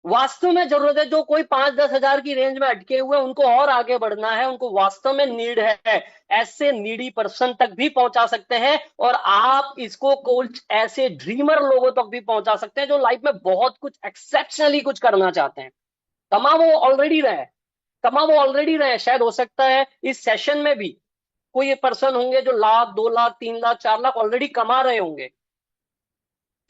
वास्तव में जरूरत है, जो कोई 5-10 हजार की रेंज में अटके हुए हैं, उनको और आगे बढ़ना है, उनको वास्तव में नीड है। ऐसे नीडी पर्सन तक भी पहुंचा सकते हैं, और आप इसको कुछ ऐसे ड्रीमर लोगों तक भी पहुंचा सकते हैं जो लाइफ में बहुत कुछ एक्सेप्शनली कुछ करना चाहते हैं। कमा वो ऑलरेडी रहे, कमा वो ऑलरेडी रहे। शायद हो सकता है इस सेशन में भी कोई पर्सन होंगे जो लाख, 2 लाख, 3 लाख, 4 लाख ऑलरेडी कमा रहे होंगे,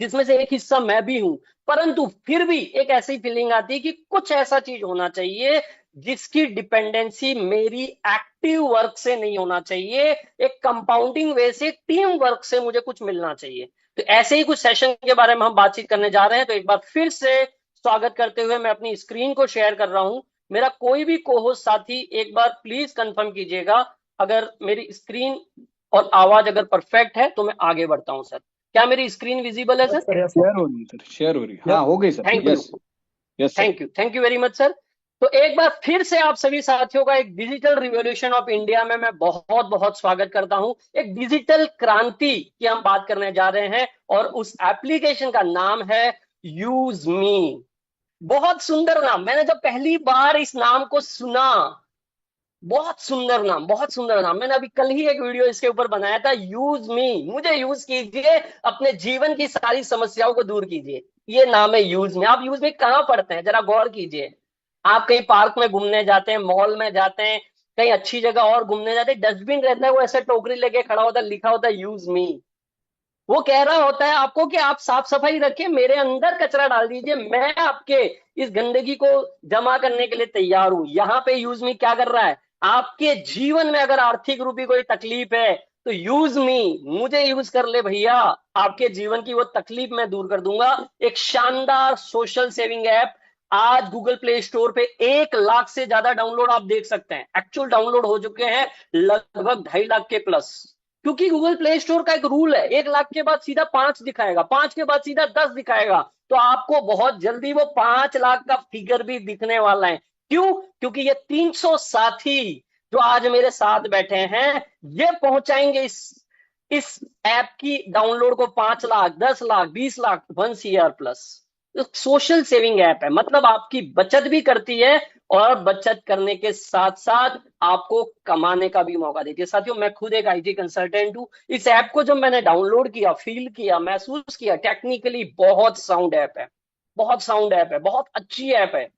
जिसमें से एक हिस्सा मैं भी हूं। परंतु फिर भी एक ऐसी फीलिंग आती है कि कुछ ऐसा चीज होना चाहिए जिसकी डिपेंडेंसी मेरी एक्टिव वर्क से नहीं होना चाहिए, एक कंपाउंडिंग वे से, टीम वर्क से मुझे कुछ मिलना चाहिए। तो ऐसे ही कुछ सेशन के बारे में हम बातचीत करने जा रहे हैं। तो एक बार फिर से स्वागत करते हुए मैं अपनी स्क्रीन को शेयर कर रहा हूं। मेरा कोई भी कोहोस्ट साथी एक बार प्लीज कंफर्म कीजिएगा अगर मेरी स्क्रीन और आवाज अगर परफेक्ट है तो मैं आगे बढ़ता हूं। सर, क्या मेरी स्क्रीन विजिबल है सर? शेयर हो रही है सर, शेयर हो रही है। हाँ, हो गई sir. Thank you, yes. Yes sir. Thank you, thank you very much sir. तो एक बार फिर से आप सभी साथियों का एक डिजिटल रिवॉल्यूशन ऑफ इंडिया में मैं बहुत बहुत स्वागत करता हूं। एक डिजिटल क्रांति की हम बात करने जा रहे हैं, और उस एप्लीकेशन का नाम है यूज मी। बहुत सुंदर नाम। मैंने जब पहली बार इस नाम को सुना, बहुत सुंदर नाम, बहुत सुंदर नाम। मैंने अभी कल ही एक वीडियो इसके ऊपर बनाया था, यूज मी, मुझे यूज कीजिए, अपने जीवन की सारी समस्याओं को दूर कीजिए। ये नाम है यूज मी। आप यूज मी कहाँ पढ़ते हैं, जरा गौर कीजिए। आप कहीं पार्क में घूमने जाते हैं, मॉल में जाते हैं, कहीं अच्छी जगह और घूमने जाते हैं, डस्टबिन रहता है, वो ऐसे टोकरी लेके खड़ा होता है, लिखा होता है यूज मी। वो कह रहा होता है आपको कि आप साफ सफाई रखिए, मेरे अंदर कचरा डाल दीजिए, मैं आपके इस गंदगी को जमा करने के लिए तैयार हूं। यहाँ पे यूज मी क्या कर रहा है? आपके जीवन में अगर आर्थिक रूपी कोई तकलीफ है तो यूज मी, मुझे यूज कर ले भैया, आपके जीवन की वो तकलीफ मैं दूर कर दूंगा। एक शानदार सोशल सेविंग ऐप आज गूगल प्ले स्टोर पे 1 लाख से ज्यादा डाउनलोड आप देख सकते हैं। एक्चुअल डाउनलोड हो चुके हैं लगभग 2.5 लाख के प्लस। क्योंकि गूगल प्ले स्टोर का एक रूल है, 1 लाख के बाद सीधा 5 दिखाएगा, 5 के बाद सीधा 10 दिखाएगा। तो आपको बहुत जल्दी वो 5 लाख का फिगर भी दिखने वाला है। क्यों? क्योंकि ये 300 साथी जो आज मेरे साथ बैठे हैं, ये पहुंचाएंगे इस ऐप की डाउनलोड को 5 lakh, 10 lakh, 20 lakh, 1 CR plus. Social saving app है, मतलब आपकी बचत भी करती है, और बचत करने के साथ साथ आपको कमाने का भी मौका देती है। साथियों, मैं खुद एक आईटी कंसल्टेंट हूं। इस ऐप को जब मैंने डाउनलोड किया, फील किया, महसूस किया, टेक्निकली बहुत साउंड ऐप है, बहुत साउंड ऐप है, बहुत अच्छी ऐप है।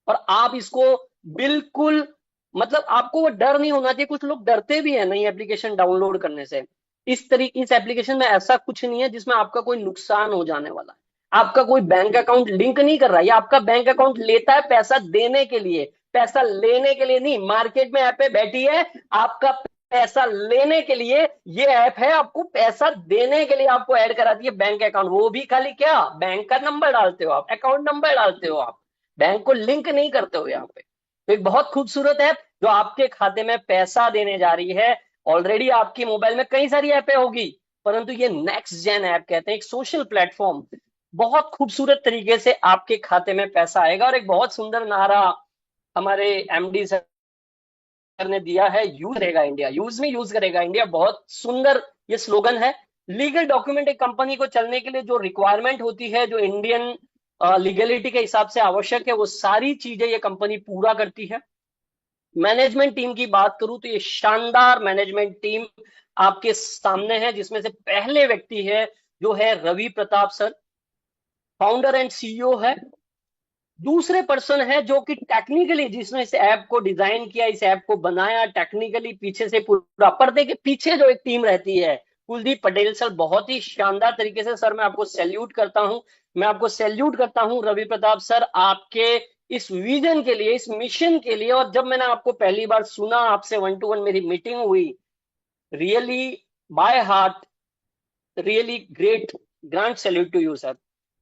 और आप इसको बिल्कुल, मतलब आपको वो डर नहीं होना चाहिए। कुछ लोग डरते भी है नई एप्लीकेशन डाउनलोड करने से। इस एप्लीकेशन में ऐसा कुछ नहीं है जिसमें आपका कोई नुकसान हो जाने वाला है। आपका कोई बैंक अकाउंट लिंक नहीं कर रहा है, या आपका बैंक अकाउंट लेता है पैसा देने के लिए, पैसा लेने के लिए नहीं। मार्केट में ऐप पे बैठी है आपका पैसा लेने के लिए, ये ऐप है आपको पैसा देने के लिए, आपको ऐड कराती है बैंक अकाउंट। वो भी खाली क्या, बैंक का नंबर डालते हो आप, अकाउंट नंबर डालते हो आप, बैंक को लिंक नहीं करते हो यहाँ पे। तो एक बहुत खूबसूरत ऐप जो आपके खाते में पैसा देने जा रही है। ऑलरेडी आपकी मोबाइल में कई सारी ऐपें होगी, परंतु ये नेक्स्ट जेन ऐप कहते हैं, एक सोशल प्लेटफॉर्म। बहुत खूबसूरत तरीके से आपके खाते में पैसा आएगा। और एक बहुत सुंदर नारा हमारे एमडी सर ने दिया है, यूज करेगा इंडिया, यूज में यूज करेगा इंडिया। बहुत सुंदर ये स्लोगन है। लीगल डॉक्यूमेंट एक कंपनी को चलने के लिए जो रिक्वायरमेंट होती है, जो इंडियन लीगलिटी के हिसाब से आवश्यक है, वो सारी चीजें ये कंपनी पूरा करती है। मैनेजमेंट टीम की बात करूं तो ये शानदार मैनेजमेंट टीम आपके सामने है, जिसमें से पहले व्यक्ति है जो है Ravi Pratap sir, founder and CEO है। दूसरे पर्सन है जो कि टेक्निकली जिसने इस ऐप को डिजाइन किया, इस ऐप को बनाया, टेक्निकली पीछे से पूरा, पर्दे के पीछे जो एक टीम रहती है, कुलदीप पटेल सर। बहुत ही शानदार तरीके से सर मैं आपको सैल्यूट करता हूं, मैं आपको सैल्यूट करता हूं रवि प्रताप सर, आपके इस विजन के लिए, इस मिशन के लिए। और जब मैंने आपको पहली बार सुना, आपसे 1-to-1 मेरी मीटिंग हुई, really by heart, really great, grand salute to you sir.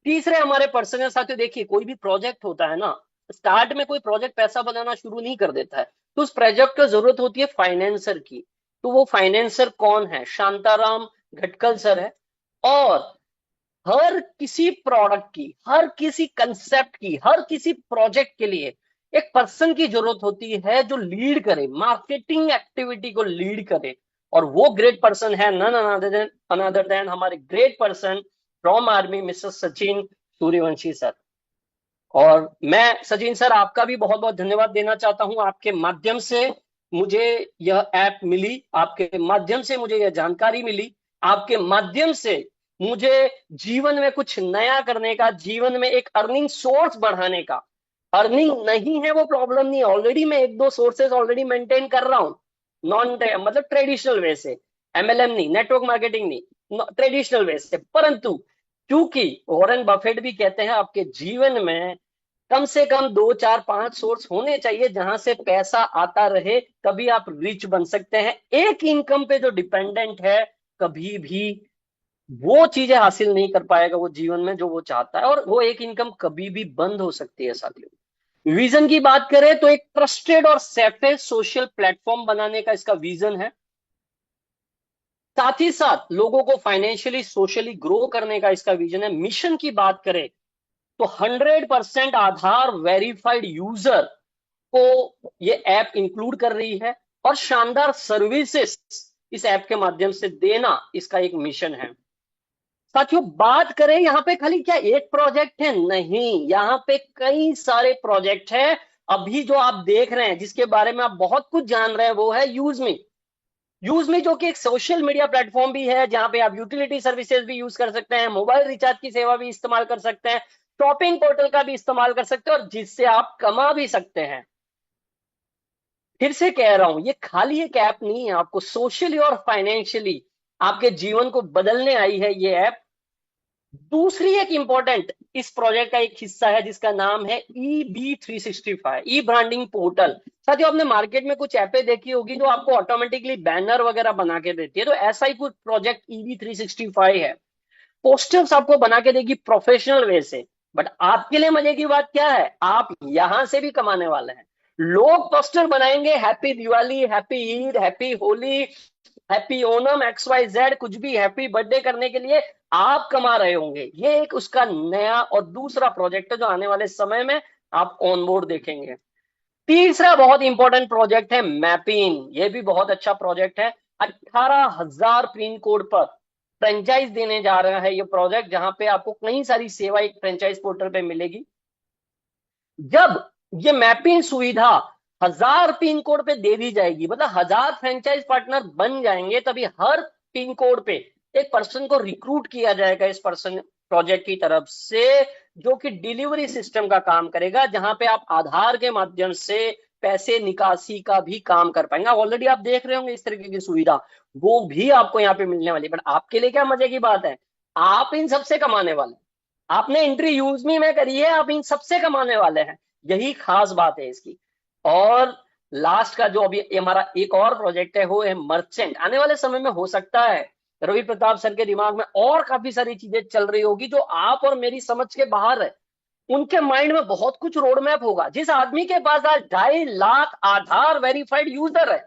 तीसरे हमारे पर्सन है साथियों, देखिए कोई भी प्रोजेक्ट होता है ना, स्टार्ट में कोई प्रोजेक्ट पैसा बनाना शुरू नहीं कर देता है, तो उस प्रोजेक्ट को जरूरत होती है फाइनेंसर की। तो वो फाइनेंसर कौन है? शांताराम घटकल सर है। और हर किसी प्रोडक्ट की, हर किसी कंसेप्ट की, हर किसी प्रोजेक्ट के लिए एक पर्सन की जरूरत होती है जो लीड करे, मार्केटिंग एक्टिविटी को लीड करे। और वो ग्रेट पर्सन है नन अनदर देन हमारे great person from army, mister Sachin Suryavanshi sir. और मैं सचिन सर आपका भी बहुत बहुत धन्यवाद देना चाहता हूं। आपके माध्यम से मुझे यह ऐप मिली, आपके माध्यम से मुझे यह जानकारी मिली, आपके माध्यम से मुझे जीवन में कुछ नया करने का, जीवन में एक अर्निंग सोर्स बढ़ाने का। अर्निंग नहीं है वो प्रॉब्लम नहीं है, ऑलरेडी मैं एक दो सोर्सेज ऑलरेडी मेंटेन कर रहा हूं, नॉन मतलब ट्रेडिशनल वे से, एमएलएम नहीं, नेटवर्क मार्केटिंग नहीं, ट्रेडिशनल वे से। परंतु क्योंकि वॉरेन बफेट भी कहते हैं आपके जीवन में कम से कम दो चार पांच सोर्स होने चाहिए जहां से पैसा आता रहे, तभी आप रिच बन सकते हैं। एक इनकम पे जो डिपेंडेंट है कभी भी वो चीजें हासिल नहीं कर पाएगा वो जीवन में जो वो चाहता है, और वो एक इनकम कभी भी बंद हो सकती है साथियों। विजन की बात करें तो एक ट्रस्टेड और सेफेस्ट सोशल प्लेटफॉर्म बनाने का इसका विजन है। साथ ही साथ लोगों को फाइनेंशियली सोशली ग्रो करने का इसका विजन है। मिशन की बात करें तो 100% आधार वेरीफाइड यूजर को ये ऐप इंक्लूड कर रही है, और शानदार सर्विसेज इस ऐप के माध्यम से देना इसका एक मिशन है। साथियों बात करें यहाँ पे खाली क्या एक प्रोजेक्ट है, नहीं, यहाँ पे कई सारे प्रोजेक्ट हैं। अभी जो आप देख रहे हैं जिसके बारे में आप बहुत कुछ जान रहे हैं वो है यूजमी। यूजमी जो कि एक सोशल मीडिया प्लेटफॉर्म भी है जहां पे आप यूटिलिटी सर्विसेज भी यूज कर सकते हैं, मोबाइल रिचार्ज की सेवा भी इस्तेमाल कर सकते हैं, शॉपिंग पोर्टल का भी इस्तेमाल कर सकते हैं, और जिससे आप कमा भी सकते हैं। फिर से कह रहा हूं ये खाली एक ऐप नहीं है, आपको सोशली और फाइनेंशियली आपके जीवन को बदलने आई है ये ऐप। दूसरी एक इंपॉर्टेंट इस प्रोजेक्ट का एक हिस्सा है जिसका नाम है EB365, ई ब्रांडिंग पोर्टल। साथियों आपने मार्केट में कुछ ऐपें देखी होगी जो आपको ऑटोमेटिकली बैनर वगैरह बना के देती है, तो ऐसा ही कुछ प्रोजेक्ट EB365 है। पोस्टर्स आपको बना के देगी प्रोफेशनल वे से। बट आपके लिए मजे की बात क्या है, आप यहां से भी कमाने वाले हैं। लोग पोस्टर बनाएंगे happy Diwali, happy Eid, happy Holi, happy Onam, XYZ, कुछ भी हैप्पी बर्थडे करने के लिए आप कमा रहे होंगे। ये एक उसका नया और दूसरा प्रोजेक्ट है जो आने वाले समय में आप ऑन बोर्ड देखेंगे। तीसरा बहुत इंपॉर्टेंट प्रोजेक्ट है मैपिंग, ये भी बहुत अच्छा प्रोजेक्ट है। 18,000 पिन कोड पर फ्रेंचाइज देने जा रहा है ये प्रोजेक्ट, जहां पे आपको कई सारी सेवा एक फ्रेंचाइज पोर्टल पे मिलेगी। जब ये मैपिंग सुविधा 1,000 पिन कोड पे दे दी जाएगी, मतलब 1,000 फ्रेंचाइज पार्टनर बन जाएंगे, तभी हर पिन कोड पे एक पर्सन को रिक्रूट किया जाएगा इस पर्सन प्रोजेक्ट की तरफ से, जो कि डिलीवरी सिस्टम का काम करेगा, जहां पे आप आधार के माध्यम से पैसे निकासी का भी काम कर पाएंगे। ऑलरेडी आप देख रहे होंगे इस तरीके की सुविधा, वो भी आपको यहाँ पे मिलने वाली है। बट आपके लिए क्या मजे की बात है, आप इन सबसे कमाने वाले, आपने एंट्री यूजमी में करी है, आप इन सबसे कमाने वाले हैं, यही खास बात है इसकी। और लास्ट का जो अभी हमारा एक और प्रोजेक्ट है वो है मर्चेंट। आने वाले समय में हो सकता है रवि प्रताप सर के दिमाग में और काफी सारी चीजें चल रही होगी जो आप और मेरी समझ के बाहर है। उनके माइंड में बहुत कुछ रोड मैप होगा। जिस आदमी के पास आज 2.5 लाख आधार वेरीफाइड यूजर है,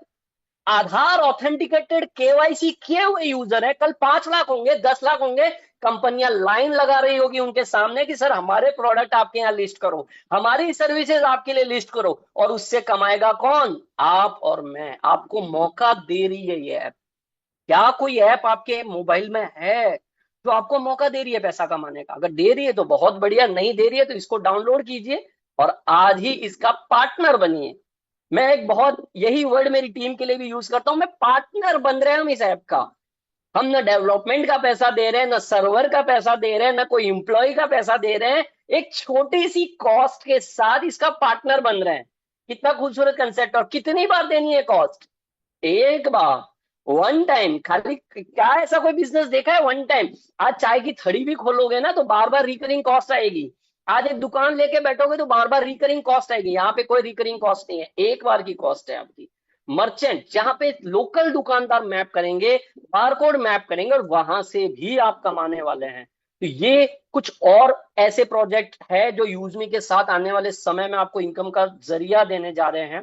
आधार ऑथेंटिकेटेड केवाईसी किए हुए यूजर है, कल 5 लाख होंगे, 10 लाख होंगे, कंपनियां लाइन लगा रही होगी उनके सामने कि सर हमारे प्रोडक्ट आपके यहाँ लिस्ट करो, हमारी सर्विसेज आपके लिए लिस्ट करो। और उससे कमाएगा कौन, आप और मैं। आपको मौका दे रही है ये ऐप। क्या कोई ऐप आपके मोबाइल में है जो आपको मौका दे रही है पैसा कमाने का? अगर दे रही है तो बहुत बढ़िया, नहीं दे रही है तो इसको डाउनलोड कीजिए और आज ही इसका पार्टनर बनिए। मैं एक बहुत यही वर्ड मेरी टीम के लिए भी यूज करता हूं, मैं पार्टनर बन रहे हैं हम इस ऐप का। हम ना डेवलपमेंट का पैसा दे रहे हैं, ना सर्वर का पैसा दे रहे हैं, ना कोई इंप्लॉय का पैसा दे रहे हैं, एक छोटी सी कॉस्ट के साथ इसका पार्टनर बन रहे हैं। कितना खूबसूरत कंसेप्ट। और कितनी बार देनी है कॉस्ट, एक बार, वन टाइम। खाली क्या ऐसा कोई बिजनेस देखा है वन टाइम? आज चाय की थड़ी भी खोलोगे ना तो बार बार रिकरिंग कॉस्ट आएगी। आज एक दुकान लेके बैठोगे तो बार बार रिकरिंग कॉस्ट आएगी। यहाँ पे कोई रिकरिंग कॉस्ट नहीं है, एक बार की कॉस्ट है आपकी। मर्चेंट जहां पे लोकल दुकानदार मैप करेंगे, बारकोड मैप करेंगे, और वहां से भी आप कमाने वाले हैं। तो ये कुछ और ऐसे प्रोजेक्ट है जो यूजमी के साथ आने वाले समय में आपको इनकम का जरिया देने जा रहे हैं।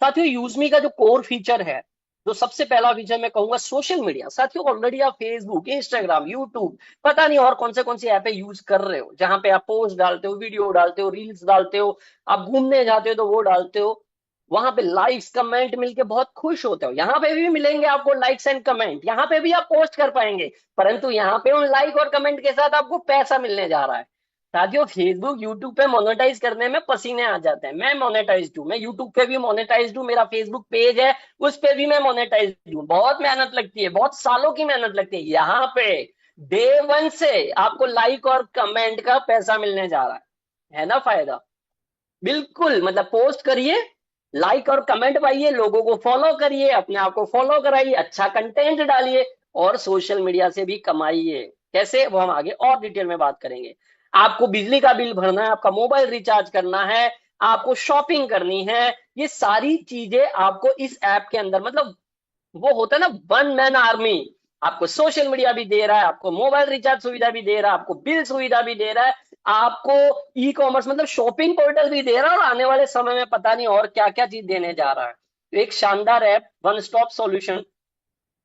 साथियों यूजमी का जो कोर फीचर है, जो सबसे पहला फीचर मैं कहूंगा सोशल मीडिया। साथियों ऑलरेडी आप फेसबुक, इंस्टाग्राम, यूट्यूब, पता नहीं और कौन सी ऐप यूज कर रहे हो, जहां पे आप पोस्ट डालते हो, वीडियो डालते हो, रील्स डालते हो, आप घूमने जाते हो तो वो डालते हो, वहां पे लाइक्स कमेंट मिलके बहुत खुश होते हो। यहाँ पे भी मिलेंगे आपको लाइक्स एंड कमेंट, यहाँ पे भी आप पोस्ट कर पाएंगे, परंतु यहाँ पे उन लाइक और कमेंट के साथ आपको पैसा मिलने जा रहा है। साथियों फेसबुक यूट्यूब पे मोनेटाइज करने में पसीने आ जाते हैं। मैं मोनेटाइज हूँ, मैं यूट्यूब पे भी मोनेटाइज हूँ, मेरा फेसबुक पेज है उस पे भी मैं मोनेटाइज हूँ। बहुत मेहनत लगती है, बहुत सालों की मेहनत लगती है। यहाँ पे डे वन से आपको लाइक और कमेंट का पैसा मिलने जा रहा है ना फायदा। बिल्कुल, मतलब पोस्ट करिए, लाइक और कमेंट पाइए, लोगों को फॉलो करिए, अपने आप को फॉलो कराइए, अच्छा कंटेंट डालिए और सोशल मीडिया से भी कमाइए। कैसे, वो हम आगे और डिटेल में बात करेंगे। आपको बिजली का बिल भरना है, आपका मोबाइल रिचार्ज करना है, आपको शॉपिंग करनी है, ये सारी चीजें आपको इस ऐप के अंदर, मतलब वो होता है ना वन मैन आर्मी। आपको सोशल मीडिया भी दे रहा है, आपको मोबाइल रिचार्ज सुविधा भी दे रहा है, आपको बिल सुविधा भी दे रहा है, आपको ई कॉमर्स मतलब शॉपिंग पोर्टल भी दे रहा है, और आने वाले समय में पता नहीं और क्या क्या चीज देने जा रहा है। तो एक शानदार ऐप, वन स्टॉप सॉल्यूशन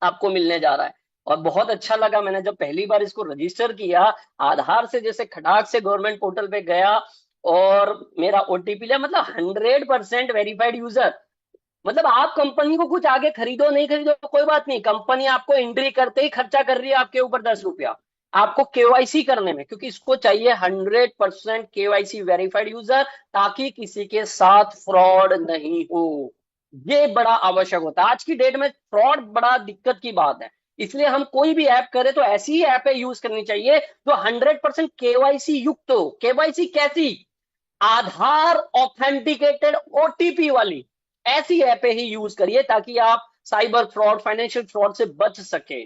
आपको मिलने जा रहा है। और बहुत अच्छा लगा, मैंने जब पहली बार इसको रजिस्टर किया, आधार से जैसे खटाक से गवर्नमेंट पोर्टल पे गया और मेरा ओटीपी लिया, मतलब 100% वेरीफाइड यूजर। मतलब आप कंपनी को कुछ आगे खरीदो नहीं खरीदो कोई बात नहीं, कंपनी आपको एंट्री करते ही खर्चा कर रही है आपके ऊपर 10 रुपया आपको केवाईसी करने में, क्योंकि इसको चाहिए 100% केवाईसी वेरीफाइड यूजर, ताकि किसी के साथ फ्रॉड नहीं हो। ये बड़ा आवश्यक होता है, आज की डेट में फ्रॉड बड़ा दिक्कत की बात है। इसलिए हम कोई भी ऐप करें तो ऐसी ही ऐप यूज करनी चाहिए जो 100% केवाईसी युक्त हो। केवाईसी कैसी? आधार ऑथेंटिकेटेड ओटीपी वाली ऐसी ऐप ही यूज करिए, ताकि आप साइबर फ्रॉड, फाइनेंशियल फ्रॉड से बच सके।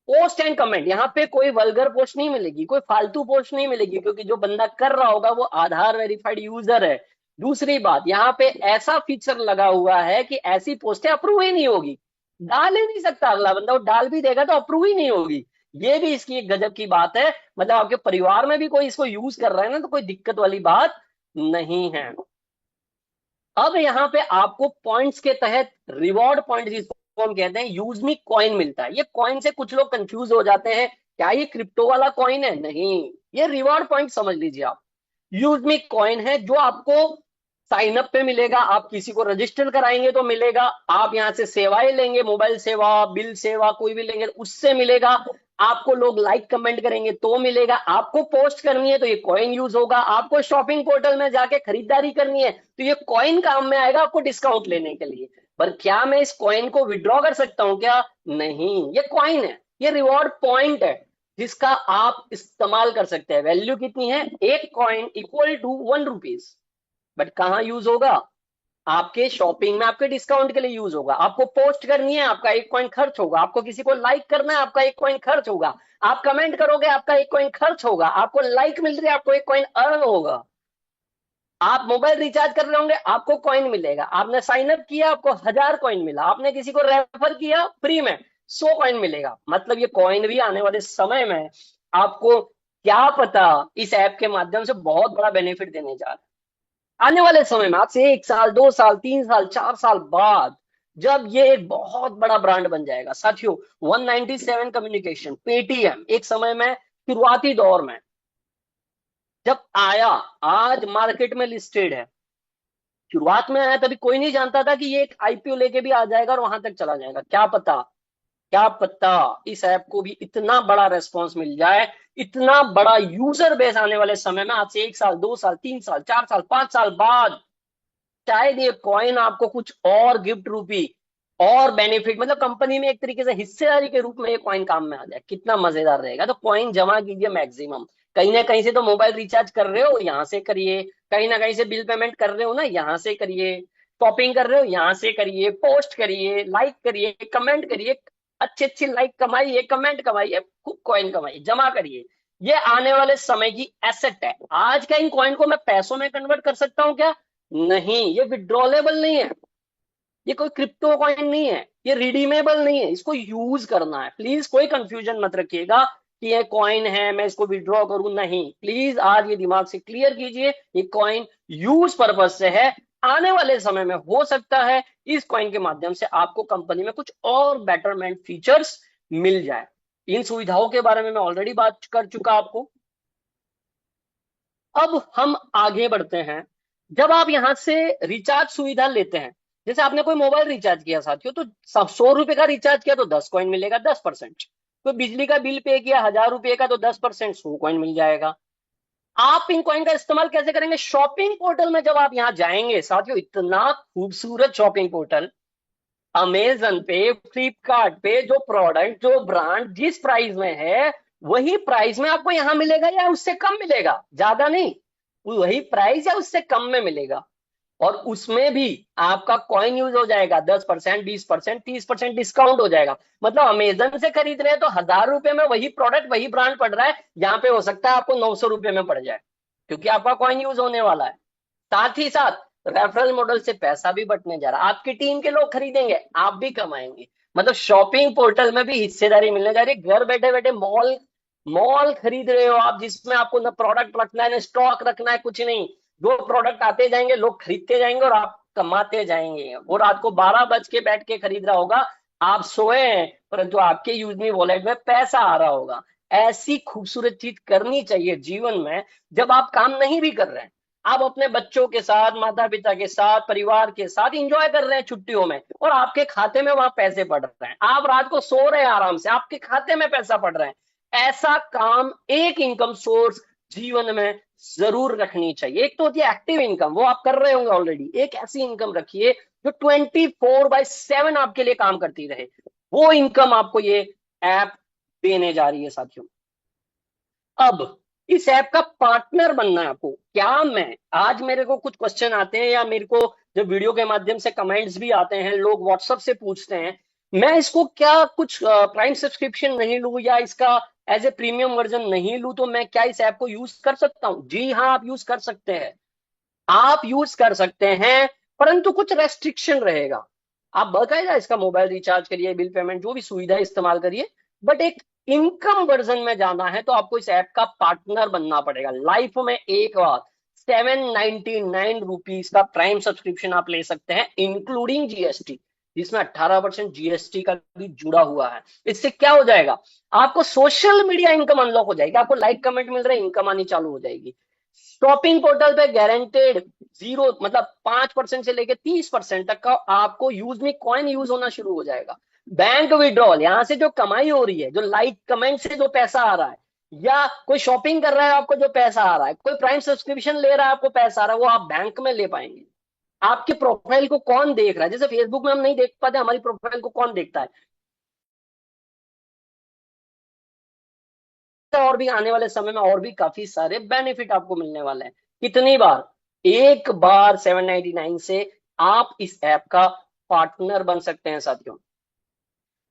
पोस्ट एंड कमेंट, यहाँ पे कोई वल्गर पोस्ट नहीं मिलेगी, कोई फालतू पोस्ट नहीं मिलेगी, क्योंकि जो बंदा कर रहा होगा वो आधार वेरीफाइड यूजर है। दूसरी बात, यहाँ पे ऐसा फीचर लगा हुआ है कि ऐसी पोस्टें अप्रूव ही नहीं होगी, डाल ही नहीं सकता अगला बंदा, वो डाल भी देगा तो अप्रूव ही नहीं होगी। ये भी इसकी एक गजब की बात है। मतलब आपके परिवार में भी कोई इसको यूज कर रहा है ना, तो कोई दिक्कत वाली बात नहीं है। अब यहाँ पे आपको पॉइंट्स के तहत रिवॉर्ड पॉइंट, जिसको हम कहते हैं यूज मी कॉइन, मिलता है। ये कॉइन से कुछ लोग कंफ्यूज हो जाते हैं, क्या ये क्रिप्टो वाला कॉइन है? नहीं, ये रिवॉर्ड पॉइंट समझ लीजिए आप। यूज मी कॉइन है जो आपको साइन अप पे मिलेगा, आप किसी को रजिस्टर कराएंगे तो मिलेगा, आप यहाँ से सेवाएं लेंगे, मोबाइल सेवा, बिल सेवा कोई भी लेंगे उससे मिलेगा, आपको लोग लाइक कमेंट करेंगे तो मिलेगा, आपको पोस्ट करनी है तो ये कॉइन यूज होगा, आपको शॉपिंग पोर्टल में जाके खरीदारी करनी है तो ये कॉइन काम में आएगा आपको डिस्काउंट लेने के लिए। पर क्या मैं इस कॉइन को विड्रॉ कर सकता हूं क्या? नहीं, ये कॉइन है, ये रिवॉर्ड पॉइंट है जिसका आप इस्तेमाल कर सकते हैं। वैल्यू कितनी है? एक coin equal to 1 rupees. But कहाँ यूज होगा? आपके शॉपिंग में, आपके डिस्काउंट के लिए यूज होगा। आपको पोस्ट करनी है, आपका एक कॉइन खर्च होगा, आपको किसी को लाइक करना है, आपका एक कॉइन खर्च होगा, आप कमेंट करोगे, आपका एक कॉइन खर्च होगा, आपको लाइक मिल रही है, आपको एक कॉइन अर्न होगा, आप मोबाइल रिचार्ज कर रहे होंगे, आपको कॉइन मिलेगा, आपने साइन अप किया, आपको 1000 कॉइन मिला, आपने किसी को रेफर किया, फ्री में 100 कॉइन मिलेगा। मतलब ये कॉइन भी आने वाले समय में आपको, क्या पता, इस ऐप के माध्यम से बहुत बड़ा बेनिफिट देने जा रहा है। आने वाले समय में, आज से 1 साल, 2 साल, 3 साल, 4 साल बाद, जब ये एक बहुत बड़ा ब्रांड बन जाएगा। साथियों, 197 कम्युनिकेशन, पेटीएम, एक समय में शुरुआती दौर में जब आया, आज मार्केट में लिस्टेड है। शुरुआत में आया तभी कोई नहीं जानता था कि ये एक आईपीओ लेके भी आ जाएगा और वहां तक चला जाएगा। क्या पता, क्या पता इस ऐप को भी इतना बड़ा रेस्पॉन्स मिल जाए, इतना बड़ा यूजर बेस आने वाले समय में, आज से 1 साल, 2 साल, 3 साल, 4 साल, 5 साल बाद शायद ये कॉइन आपको कुछ और गिफ्ट रूपी और बेनिफिट, मतलब कंपनी में एक तरीके से हिस्सेदारी के रूप में ये कॉइन काम में आ जाए। कितना मजेदार रहेगा। तो कॉइन जमा कीजिए मैक्सिमम। कहीं ना कहीं से तो मोबाइल रिचार्ज कर रहे हो, यहाँ से करिए, कहीं ना कहीं से बिल पेमेंट कर रहे हो ना, यहाँ से करिए, शॉपिंग कर रहे हो, यहाँ से करिए, पोस्ट करिए, लाइक करिए, कमेंट करिए, अच्छी अच्छी लाइक कमाइए, कमेंट कमाइए, खूब कॉइन कमाइए, जमा करिए। ये आने वाले समय की एसेट है। आज का इन कॉइन को मैं पैसों में कन्वर्ट कर सकता हूँ क्या? नहीं, ये विड्रॉलेबल नहीं है, ये कोई क्रिप्टो कॉइन नहीं है, ये रिडीमेबल नहीं है, इसको यूज करना है। प्लीज कोई कंफ्यूजन मत रखिएगा कि ये कॉइन है मैं इसको विड्रॉ करूं, नहीं। प्लीज आज ये दिमाग से क्लियर कीजिए, ये कॉइन यूज पर्पज से है। आने वाले समय में हो सकता है इस कॉइन के माध्यम से आपको कंपनी में कुछ और बेटरमेंट फीचर्स मिल जाए। इन सुविधाओं के बारे में मैं ऑलरेडी बात कर चुका आपको। अब हम आगे बढ़ते हैं। जब आप यहां से रिचार्ज सुविधा लेते हैं, जैसे आपने कोई मोबाइल रिचार्ज किया साथियों, तो 100 रुपए का रिचार्ज किया तो 10 कॉइन मिलेगा, 10%। कोई बिजली का बिल पे किया 1000 रुपए का तो 10% 100 कॉइन मिल जाएगा। आप इन कॉइन का इस्तेमाल कैसे करेंगे? शॉपिंग पोर्टल में जब आप यहां जाएंगे साथियों, इतना खूबसूरत शॉपिंग पोर्टल, अमेजन पे, फ्लिपकार्ट पे, जो प्रोडक्ट जो ब्रांड जिस प्राइस में है वही प्राइस में आपको यहां मिलेगा या उससे कम मिलेगा, ज्यादा नहीं, वही प्राइस या उससे कम में मिलेगा। और उसमें भी आपका कॉइन यूज हो जाएगा, 10%, 20%, 30% डिस्काउंट हो जाएगा। मतलब अमेजन से खरीद रहे हैं तो 1,000 रुपए में वही प्रोडक्ट वही ब्रांड पड़ रहा है, यहाँ पे हो सकता है आपको 900 रुपए में पड़ जाए, क्योंकि आपका कॉइन यूज होने वाला है। साथ ही साथ रेफरल मॉडल से पैसा भी बटने जा रहा है, आपकी टीम के लोग खरीदेंगे, आप भी कमाएंगे। मतलब शॉपिंग पोर्टल में भी हिस्सेदारी मिलने जा रही है। घर बैठे बैठे मॉल मॉल खरीद रहे हो आप, जिसमें आपको न प्रोडक्ट रखना है न स्टॉक रखना है, कुछ नहीं। जो प्रोडक्ट आते जाएंगे, लोग खरीदते जाएंगे और आप कमाते जाएंगे। वो रात को 12 बज के बैठ के खरीद रहा होगा, आप सोए हैं परंतु आपके यूजमी वॉलेट में पैसा आ रहा होगा। ऐसी खूबसूरत चीज करनी चाहिए जीवन में, जब आप काम नहीं भी कर रहे हैं, आप अपने बच्चों के साथ, माता पिता के साथ, परिवार के साथ इंजॉय कर रहे हैं छुट्टियों में, और आपके खाते में वहां पैसे पड़ रहे हैं, आप रात को सो रहे हैं आराम से, आपके खाते में पैसा पड़ रहा है। ऐसा काम, एक इनकम सोर्स जीवन में जरूर रखनी चाहिए। एक तो होती है एक्टिव इनकम, वो आप कर रहे होंगे ऑलरेडी। एक ऐसी इनकम रखिए जो 24/7 आपके लिए काम करती रहे। वो इनकम आपको ये ऐप देने जा रही है साथियों। अब इस ऐप का पार्टनर बनना है आपको। क्या मैं आज, मेरे को कुछ क्वेश्चन आते हैं या मेरे को जब वीडियो के माध्यम से कमेंट्स भी आते हैं, लोग व्हाट्सएप से पूछते हैं, मैं इसको क्या कुछ प्राइम सब्सक्रिप्शन नहीं लूं या इसका एज ए प्रीमियम वर्जन नहीं लूं तो मैं क्या इस ऐप को यूज कर सकता हूं? जी हाँ, आप यूज कर सकते हैं। आप यूज कर सकते हैं, परंतु कुछ रेस्ट्रिक्शन रहेगा। आप बकायदा इसका मोबाइल रिचार्ज करिए, बिल पेमेंट जो भी सुविधा इस्तेमाल करिए, बट एक इनकम वर्जन में जाना है तो आपको इस ऐप का पार्टनर बनना पड़ेगा। लाइफ में एक बार 799 रुपीज का प्राइम सब्सक्रिप्शन आप ले सकते हैं, इंक्लूडिंग जीएसटी, जिसमें 18% जीएसटी का भी जुड़ा हुआ है। इससे क्या हो जाएगा? आपको सोशल मीडिया इनकम अनलॉक हो जाएगी, आपको लाइक कमेंट मिल रहे हैं, इनकम आनी चालू हो जाएगी। शॉपिंग पोर्टल पे गारंटेड जीरो, मतलब 5% से लेके 30% तक का आपको यूज में कॉइन यूज होना शुरू हो जाएगा। बैंक विड्रॉल, यहां से जो कमाई हो रही है, जो लाइक कमेंट से जो पैसा आ रहा है, या कोई शॉपिंग कर रहा है आपको जो पैसा आ रहा है, कोई प्राइम सब्सक्रिप्शन ले रहा है आपको पैसा आ रहा है, वो आप बैंक में ले पाएंगे। आपकी प्रोफाइल को कौन देख रहा है? जैसे फेसबुक में हम नहीं देख पाते, हमारी प्रोफाइल को कौन देखता है? और भी आने वाले समय में और भी काफी सारे बेनिफिट आपको मिलने वाले हैं। कितनी बार? एक बार 799 से आप इस ऐप का पार्टनर बन सकते हैं साथियों।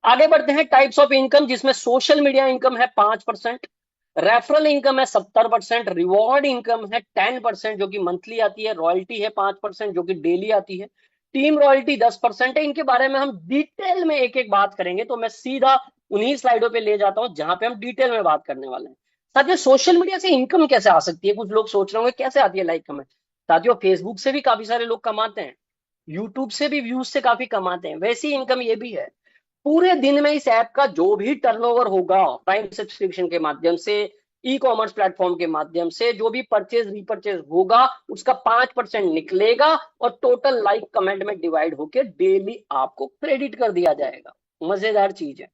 आगे बढ़ते हैं। टाइप्स ऑफ इनकम, जिसमें सोशल मीडिया इनकम है 5%, रेफरल इनकम है 70%, रिवॉर्ड इनकम है 10% जो कि मंथली आती है, रॉयल्टी है 5% जो कि डेली आती है, टीम रॉयल्टी 10% है। इनके बारे में हम डिटेल में एक एक बात करेंगे, तो मैं सीधा उन्हीं स्लाइडों पे ले जाता हूं जहां पे हम डिटेल में बात करने वाले हैं। साथियों, सोशल मीडिया से इनकम कैसे आ सकती है? कुछ लोग सोच रहे होंगे कैसे आती है लाइक कमेंट। साथियों, फेसबुक से भी काफी सारे लोग कमाते हैं, यूट्यूब से भी व्यूज से काफी कमाते हैं, वैसी इनकम ये भी है। पूरे दिन में इस ऐप का जो भी टर्नओवर होगा प्राइम सब्सक्रिप्शन के माध्यम से, ई कॉमर्स प्लेटफॉर्म के माध्यम से, जो भी परचेज रिपर्चेज होगा उसका 5% निकलेगा और टोटल लाइक कमेंट में डिवाइड होकर डेली आपको क्रेडिट कर दिया जाएगा। मजेदार चीज है।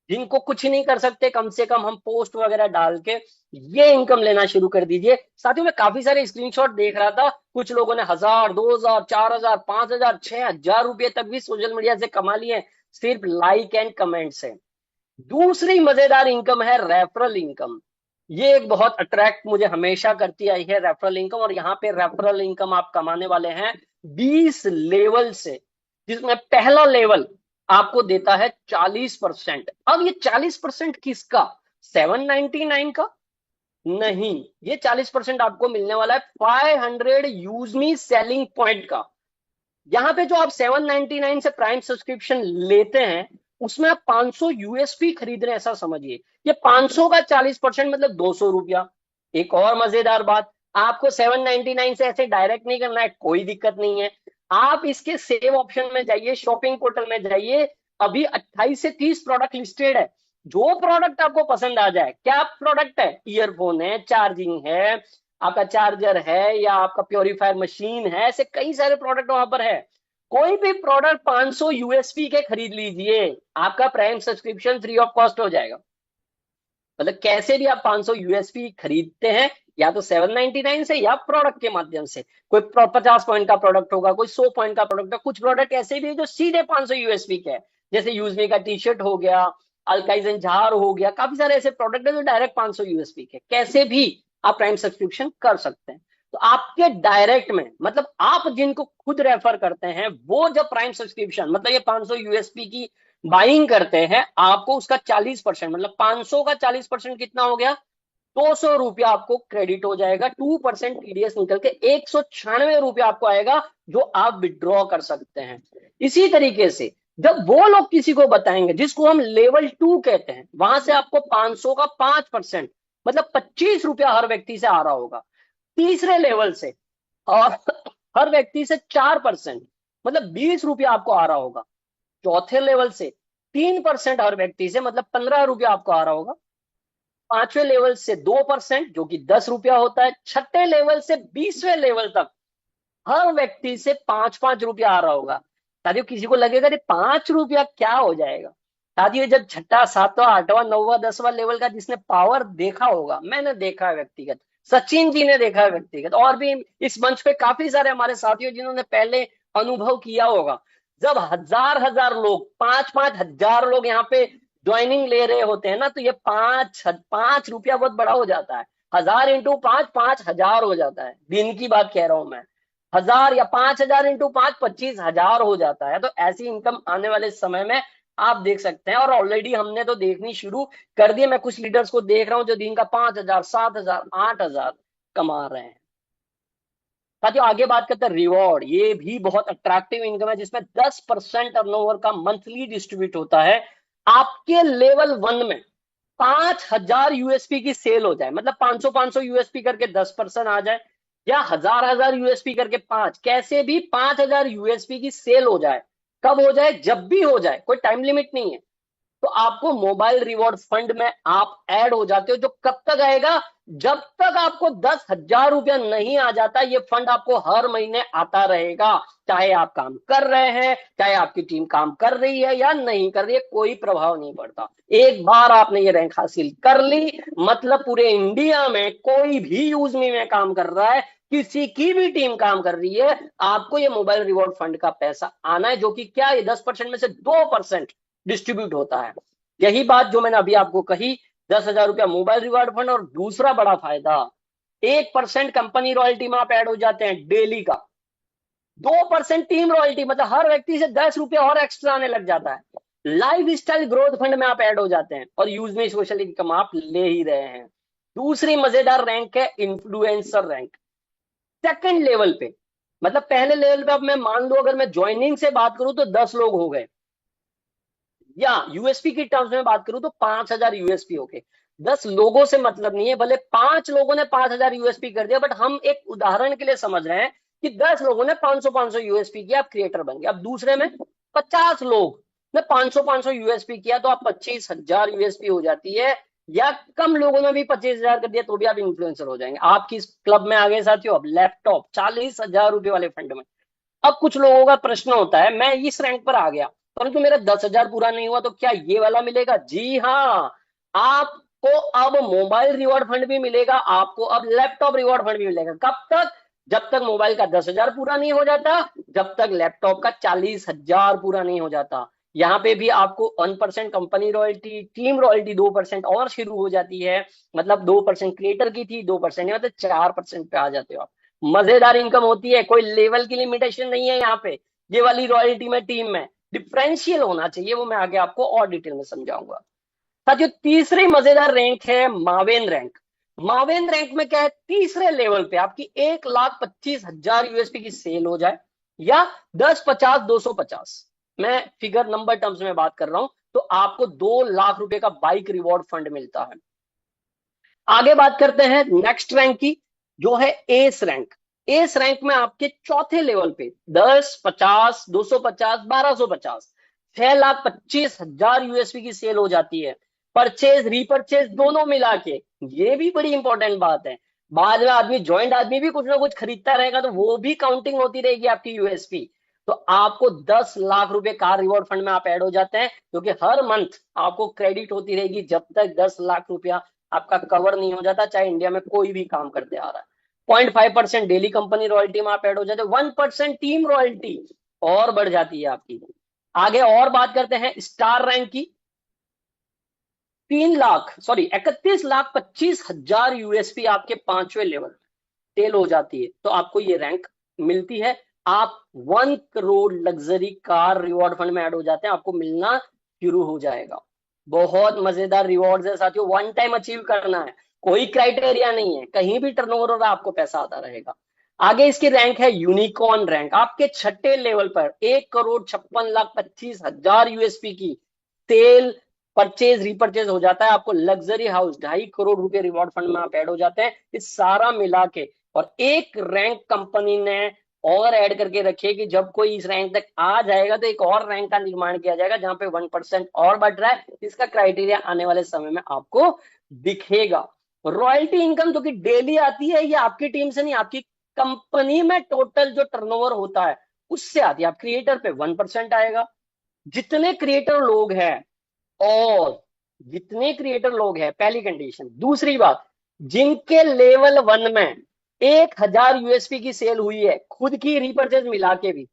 जिनको कुछ नहीं कर सकते, कम से कम हम पोस्ट वगैरह डाल के ये इनकम लेना शुरू कर दीजिए। साथियों, मैं काफी सारे स्क्रीनशॉट देख रहा था, कुछ लोगों ने 1,000, 2,000, 4,000, 5,000, 6,000 रुपए तक भी सोशल मीडिया से कमा लिए, सिर्फ लाइक एंड कमेंट से। दूसरी मजेदार इनकम है रेफरल इनकम। ये एक बहुत अट्रैक्ट मुझे हमेशा करती आई है, रेफरल इनकम। और यहाँ पे रेफरल इनकम आप कमाने वाले हैं 20 लेवल से, जिसमें पहला लेवल आपको देता है 40%। अब ये 40% किसका? 799 का नहीं, ये 40% आपको मिलने वाला है 500 यूज मी सेलिंग पॉइंट का। यहाँ पे जो आप 799 से प्राइम सब्सक्रिप्शन लेते हैं, उसमें आप 500 यूएसपी खरीद रहे हैं, ऐसा समझिए। ये 500 का 40% मतलब 200 रुपया। एक और मजेदार बात, आपको 799 से ऐसे डायरेक्ट नहीं करना है, कोई दिक्कत नहीं है। आप इसके सेव ऑप्शन में जाइए, शॉपिंग पोर्टल में जाइए, अभी 28 से 30 प्रोडक्ट लिस्टेड है। जो प्रोडक्ट आपको पसंद आ जाए, क्या प्रोडक्ट है? ईयरफोन है, चार्जिंग है, आपका चार्जर है, या आपका प्योरीफायर मशीन है, ऐसे कई सारे प्रोडक्ट वहां पर है। कोई भी प्रोडक्ट 500 यूएसपी के खरीद लीजिए, आपका prime subscription free of cost हो जाएगा। मतलब कैसे भी आप 500 यूएसपी खरीदते हैं, या तो 799 से या प्रोडक्ट के माध्यम से। कोई 50 पॉइंट का प्रोडक्ट होगा, कोई 100 पॉइंट का प्रोडक्ट है, कुछ प्रोडक्ट ऐसे भी है जो सीधे 500 यूएसपी के है, जैसे यूजमी का टी शर्ट हो गया, अल्काइजन जार हो गया, काफी सारे ऐसे प्रोडक्ट है जो डायरेक्ट 500 यूएसपी के। कैसे भी आप प्राइम सब्सक्रिप्शन कर सकते हैं। तो आपके डायरेक्ट में, मतलब आप जिनको खुद रेफर करते हैं, वो जब प्राइम सब्सक्रिप्शन मतलब ये 500 यूएसपी की बाइंग करते हैं, आपको उसका 40% मतलब 500 का 40% कितना हो गया, 200 रुपया आपको क्रेडिट हो जाएगा। 2% टीडीएस निकल के 196 रुपया आपको आएगा, जो आप विड्रॉ कर सकते हैं। इसी तरीके से जब वो लोग किसी को बताएंगे, जिसको हम लेवल 2 कहते हैं, वहां से आपको 500 का 5% मतलब 25 रुपया हर व्यक्ति से आ रहा होगा। तीसरे लेवल से और हर व्यक्ति से 4% मतलब 20 रुपया आपको आ रहा होगा। चौथे लेवल से 3% हर व्यक्ति से मतलब 15 रुपया आपको आ रहा होगा। पांचवें लेवल से 2% जो कि 10 रुपया होता है। छठे लेवल से 20वें लेवल तक हर व्यक्ति से 5-5 रुपया आ रहा होगा। साथियों, किसी को लगेगा अरे 5 रुपया क्या हो जाएगा। साथियों, जब छठा, सातवां, आठवां, नौवां, 10वां लेवल का जिसने पावर देखा होगा, मैंने देखा है व्यक्तिगत, सचिन जी ने देखा है व्यक्तिगत, और भी इस मंच पे काफी सारे हमारे साथियों जिन्होंने पहले अनुभव किया होगा, जब हजार हजार लोग, 5-5 हजार लोग यहाँ पे ज्वाइनिंग ले रहे होते हैं ना, तो ये 5 रुपया बहुत बड़ा हो जाता है। 1000 इंटू 5, 5000 हो जाता है। दिन की बात कह रहा हूं मैं। 1000 या 5000 इंटू 5, 25,000 हो जाता है। तो ऐसी इनकम आने वाले समय में आप देख सकते हैं, और ऑलरेडी हमने तो देखनी शुरू कर दी। मैं कुछ लीडर्स को देख रहा हूं जो दिन का 5000, 7000, 8000 कमा रहे हैं। साथियों, आगे बात करते हैं रिवॉर्ड। ये भी बहुत अट्रैक्टिव इनकम है, जिसमें 10% टर्नओवर का मंथली डिस्ट्रीब्यूट होता है। आपके लेवल 1 में 5000 यूएसपी की सेल हो जाए, मतलब 500-500 यूएसपी करके 10% आ जाए, या 1000-1000 यूएसपी करके 5, कैसे भी 5000 यूएसपी की सेल हो जाए। कब हो जाए? जब भी हो जाए, कोई टाइम लिमिट नहीं है। तो आपको मोबाइल रिवॉर्ड फंड में आप ऐड हो जाते हो, जो कब तक आएगा? जब तक आपको 10,000 रुपया नहीं आ जाता, ये फंड आपको हर महीने आता रहेगा। चाहे आप काम कर रहे हैं, चाहे आपकी टीम काम कर रही है या नहीं कर रही है, कोई प्रभाव नहीं पड़ता। एक बार आपने ये रैंक हासिल कर ली, मतलब पूरे इंडिया में कोई भी यूजमी में काम कर रहा है, किसी की भी टीम काम कर रही है, आपको ये मोबाइल रिवॉर्ड फंड का पैसा आना है, जो कि क्या, ये 10% में से 2% डिस्ट्रीब्यूट होता है। यही बात जो मैंने अभी आपको कही, 10,000 रुपया मोबाइल रिवार्ड फंड, और दूसरा बड़ा फायदा, 1% कंपनी रॉयल्टी में आप ऐड हो जाते हैं डेली का, 2% टीम रॉयल्टी, मतलब हर व्यक्ति से 10 रुपया और एक्स्ट्रा आने लग जाता है। लाइफ स्टाइल ग्रोथ फंड में आप ऐड हो जाते हैं, और यूज में सोशल इनकम आप ले ही रहे हैं। दूसरी मजेदार रैंक है इन्फ्लुएंसर रैंक। सेकंड लेवल पे, मतलब पहले लेवल पे अब मैं मान लो अगर मैं ज्वाइनिंग से बात करूं तो 10 लोग हो गए, या यूएसपी की टर्म्स में बात करूं तो 5000 यूएसपी हो गए। 10 लोगों से मतलब नहीं है, भले 5 लोगों ने 5000 यूएसपी कर दिया, बट हम एक उदाहरण के लिए समझ रहे हैं कि 10 लोगों ने 500-500 यूएसपी किया, आप क्रिएटर बन गए। अब दूसरे में 50 लोग ने 500-500 यूएसपी किया, तो आप 25,000 यूएसपी हो जाती है, या कम लोगों ने भी 25,000 कर दिया तो भी आप इन्फ्लुएंसर हो जाएंगे। आप किस क्लब में आ गए साथियों? अब लैपटॉप 40,000 रुपए वाले फंड में। अब कुछ लोगों का प्रश्न होता है, मैं इस रैंक पर आ गया परंतु मेरा 10,000 पूरा नहीं हुआ, तो क्या ये वाला मिलेगा? जी हाँ, आपको अब मोबाइल रिवॉर्ड फंड भी मिलेगा, आपको अब लैपटॉप रिवॉर्ड फंड भी मिलेगा। कब तक? जब तक मोबाइल का 10,000 पूरा नहीं हो जाता, जब तक लैपटॉप का 40,000 पूरा नहीं हो जाता। यहाँ पे भी आपको 1% कंपनी रॉयल्टी, टीम रॉयल्टी 2% और शुरू हो जाती है, मतलब 2% क्रिएटर की थी, 2% मतलब 4% पे आ जाते हो आप। मजेदार इनकम होती है, कोई लेवल की लिमिटेशन नहीं है यहाँ पे। ये वाली रॉयल्टी में टीम में डिफरेंशियल होना चाहिए, वो मैं आगे आपको और डिटेल में समझाऊंगा। साथियों, तीसरी मजेदार रैंक है मावेन रैंक। मावेन रैंक में क्या है? तीसरे लेवल पे आपकी 1,25,000 यूएसपी की सेल हो जाए, या 10, 50, 250, मैं फिगर नंबर टर्म्स में बात कर रहा हूं, तो आपको 2 लाख रुपए का बाइक रिवॉर्ड फंड मिलता है। आगे बात करते हैं नेक्स्ट रैंक की, जो है एस रैंक। एस रैंक में आपके चौथे लेवल पे 10, 50, 250, 1250, 6,25,000 यूएसपी की सेल हो जाती है। परचेज रीपरचेज दोनों मिला के, ये भी बड़ी इंपॉर्टेंट बात है। बाद में आदमी, ज्वाइंट आदमी भी कुछ ना कुछ खरीदता रहेगा, तो वो भी काउंटिंग होती रहेगी आपकी यूएसपी। तो आपको 10 लाख रुपए कार रिवॉर्ड फंड में आप ऐड हो जाते हैं, क्योंकि हर मंथ आपको क्रेडिट होती रहेगी जब तक 10 लाख रुपया आपका कवर नहीं हो जाता, चाहे इंडिया में कोई भी काम करते आ रहा है। 0.5% डेली कंपनी रॉयल्टी में आप ऐड हो जाते, 1% टीम रॉयल्टी और बढ़ जाती है आपकी। आगे और बात करते हैं स्टार रैंक की। 31,25,000 यूएसपी आपके 5वें लेवल सेल हो जाती है, तो आपको ये रैंक मिलती है। आप 1 crore luxury car reward fund में ऐड हो जाते हैं, आपको मिलना शुरू हो जाएगा। बहुत मजेदार रिवॉर्ड्स है साथियों, वन टाइम अचीव करना है, कोई क्राइटेरिया नहीं है, कहीं भी टर्नओवर हो रहा है आपको पैसा आता रहेगा। आगे इसकी रैंक है यूनिकॉर्न रैंक, आपके 6ठे लेवल पर 1,56,25,000 यूएसपी की सेल परचेज रिपर्चेज हो जाता है, आपको लग्जरी हाउस 2.5 करोड़ रुपए रिवॉर्ड फंड में आप ऐड हो जाते हैं। इस सारा मिला के और एक रैंक कंपनी ने और ऐड करके रखिए कि जब कोई इस रैंक तक आ जाएगा तो एक और रैंक का निर्माण किया जाएगा जहां पे 1% और बढ़ रहा है। इसका क्राइटेरिया आने वाले समय में आपको दिखेगा। रॉयल्टी इनकम जो कि डेली आती है, ये आपकी टीम से नहीं, आपकी कंपनी में टोटल जो टर्नओवर होता है उससे आती है। आप क्रिएटर पे 1% आएगा, जितने क्रिएटर लोग हैं और जितने क्रिएटर लोग हैं, पहली कंडीशन। दूसरी बात, जिनके लेवल 1 में 1,000 यूएसपी की सेल हुई है, खुद की रिपर्चेज मिला के भी,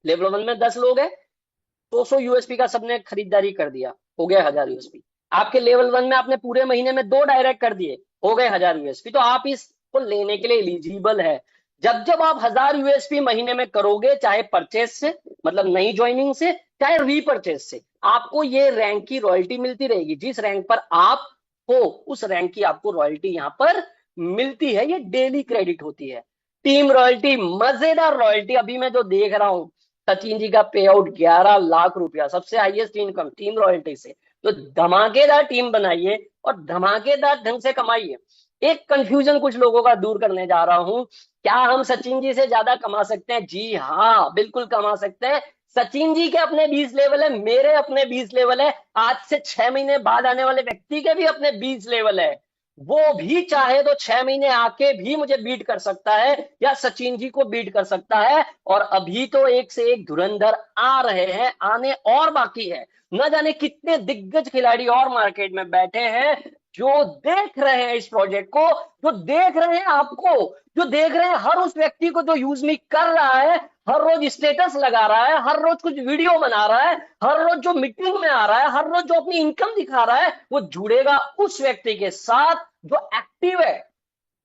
लेवल 1 में 10 लोग हैं, 200 यूएसपी का सबने खरीदारी कर दिया, हो गया 1,000 यूएसपी। आपके लेवल 1 में आपने पूरे महीने में 2 डायरेक्ट कर दिए, हो गए 1,000 यूएसपी, तो आप इसको लेने के लिए एलिजिबल है। जब जब आप 1,000 यूएसपी महीने में करोगे, चाहे परचेज से मतलब नई ज्वाइनिंग से, चाहे रीपरचेज से, आपको ये रैंक की रॉयल्टी मिलती रहेगी। जिस रैंक पर आप हो उस रैंक की आपको रॉयल्टी यहां पर मिलती है, ये डेली क्रेडिट होती है। टीम रॉयल्टी, मजेदार रॉयल्टी, अभी मैं जो देख रहा हूं सचिन जी का पे आउट 11 लाख रुपया, सबसे हाईएस्ट इनकम टीम रॉयल्टी से। तो धमाकेदार टीम बनाइए और धमाकेदार ढंग से कमाइए। एक कंफ्यूजन कुछ लोगों का दूर करने जा रहा हूं, क्या हम सचिन जी से ज्यादा कमा सकते हैं? जी हाँ, बिल्कुल कमा सकते हैं। सचिन जी के अपने 20 लेवल है, मेरे अपने 20 लेवल है, आज से 6 महीने बाद आने वाले व्यक्ति के भी अपने 20 लेवल है। वो भी चाहे तो 6 महीने आके भी मुझे बीट कर सकता है या सचिन जी को बीट कर सकता है। और अभी तो एक से एक धुरंधर आ रहे हैं, आने और बाकी है। न जाने कितने दिग्गज खिलाड़ी और मार्केट में बैठे हैं जो देख रहे हैं इस प्रोजेक्ट को, जो देख रहे हैं आपको, जो देख रहे हैं हर उस व्यक्ति को जो यूज मी कर रहा है, हर रोज स्टेटस लगा रहा है, हर रोज कुछ वीडियो बना रहा है, हर रोज जो मीटिंग में आ रहा है, हर रोज जो अपनी इनकम दिखा रहा है, वो जुड़ेगा उस व्यक्ति के साथ जो एक्टिव है।